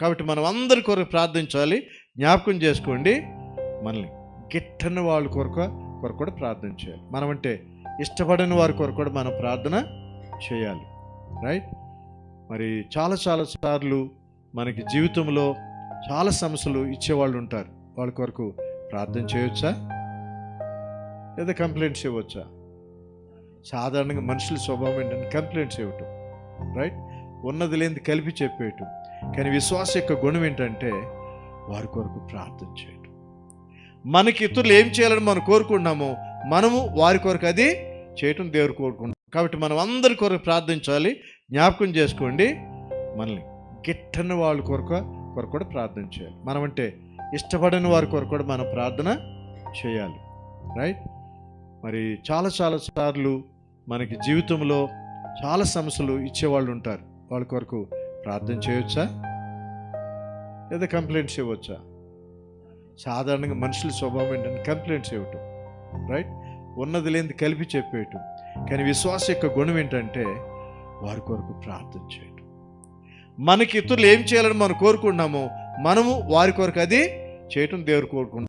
కాబట్టి మనం అందరి కొరకు ప్రార్థించాలి. జ్ఞాపకం చేసుకోండి, మనల్ని గిట్టని వాళ్ళ కొరకు కూడా ప్రార్థన చేయాలి. మనం అంటే ఇష్టపడని వారి కొరకు కూడా మనం ప్రార్థన చేయాలి. రైట్? మరి చాలా సార్లు మనకి జీవితంలో చాలా సమస్యలు ఇచ్చేవాళ్ళు ఉంటారు. వాళ్ళ కొరకు ప్రార్థన చేయొచ్చా లేదా కంప్లైంట్స్ ఇవ్వచ్చా? సాధారణంగా మనుషుల స్వభావం ఏంటంటే కంప్లైంట్స్ ఇవ్వటం, రైట్? ఉన్నది లేనిది కలిపి చెప్పేయటం. కానీ విశ్వాస యొక్క గుణం ఏంటంటే వారి కొరకు ప్రార్థన చేయటం. మనకి ఇతరులు ఏం చేయాలని మనం కోరుకుంటున్నామో మనము వారి కొరకు అది చేయటం దేవుడు కోరుకుంటాం. కాబట్టి మనం అందరి కొరకు ప్రార్థించాలి. జ్ఞాపకం చేసుకోండి, మనల్ని గిట్టని వాళ్ళ కొరకు కూడా ప్రార్థన చేయాలి. మనం అంటే ఇష్టపడని వారి కొరకు కూడా మనం ప్రార్థన చేయాలి. రైట్? మరి చాలా సార్లు మనకి జీవితంలో చాలా సమస్యలు ఇచ్చేవాళ్ళు ఉంటారు. వాళ్ళ కొరకు ప్రార్థన చేయొచ్చా లేదా కంప్లైంట్స్ ఇవ్వచ్చా? సాధారణంగా మనుషుల స్వభావం ఏంటంటే కంప్లైంట్స్ ఇవ్వటం, రైట్? ఉన్నది లేనిది కలిపి చెప్పేయటం. కానీ విశ్వాస యొక్క గుణం ఏంటంటే వారి కొరకు ప్రార్థన చేయటం. మనకి ఇతరులు ఏం చేయాలని మనం కోరుకుంటున్నామో మనము వారి కొరకు అది చేయటం దేవుడు కోరుకుంటాం.